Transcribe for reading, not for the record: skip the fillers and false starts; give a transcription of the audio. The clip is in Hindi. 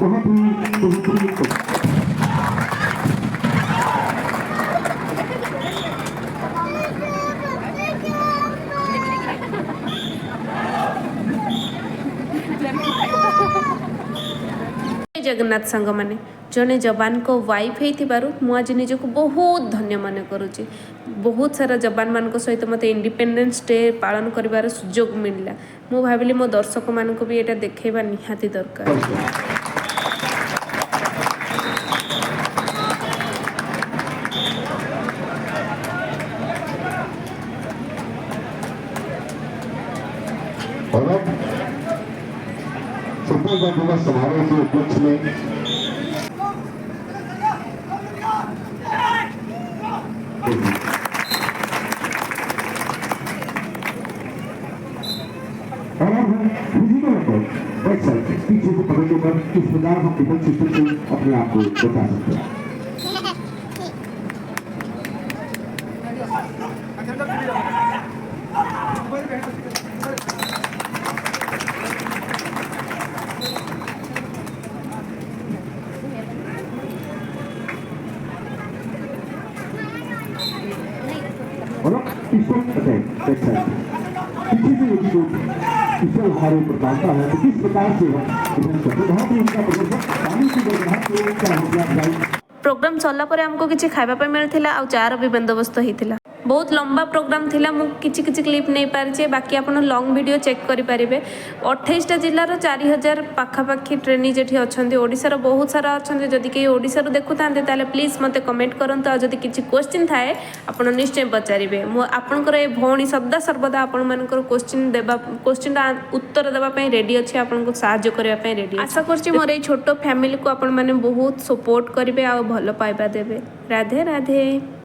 बहुत ही जगन्नाथ सांग मैंने जड़े जवान को वाइफ हो आज निजक बहुत धन्य मन करुँची। बहुत सारा जवान मान सहित मत इंडिपेंडेंस डे पालन कर सुजोग मिलला। मु भाविली मो दर्शक मान भी यहाँ देखा निहाती दरकार। स्वतंत्रता दिवस समारोह के उपलक्ष्य में और अब हम फिजिकल अप्रोच पीछे से पकड़ने पर किस प्रकार हम डिफेंस सिस्टम से अपने आप को बचा सकते हैं। और अब पिस्टल अटैक बैक साइड पीछे से यदि कोई पिस्टल हमारे ऊपर डालता है तो किस प्रकार से हम डिफेंस करते हैं। बहुत ही उसका प्रदर्शन पानी की जगह तो क्या हो गया। प्रोग्राम सरला परे हमको किसी खाइबा मिलता और चार भी बंदोबस्त होता। बहुत लंबा प्रोग्राम थिला मु किछि क्लिप नहीं पारिछे बाकी आपण लॉन्ग वीडियो चेक करि पारिबे। 28टा जिल्लार 4000 पाखापाखी ट्रेनिज एठी अछंती। ओडिसा रो बहुत सारा अछंती। जदि के ओडिसा रो देखु तांते ताले प्लीज मते कमेंट करंतु। आ जदि किछि क्वेश्चन थाए आपण निश्चय पचारिबे। मु आपनकर ए भौणी सदा सर्वदा आपण मानकर क्वेश्चन उत्तर देबा पई रेडी अछि। आपण को सहायता करबा पई रेडी। आशा करछि मोर ए छोटो फैमिली को आपण माने बहुत सपोर्ट करिवे आ भलो पाइबा देबे। राधे राधे।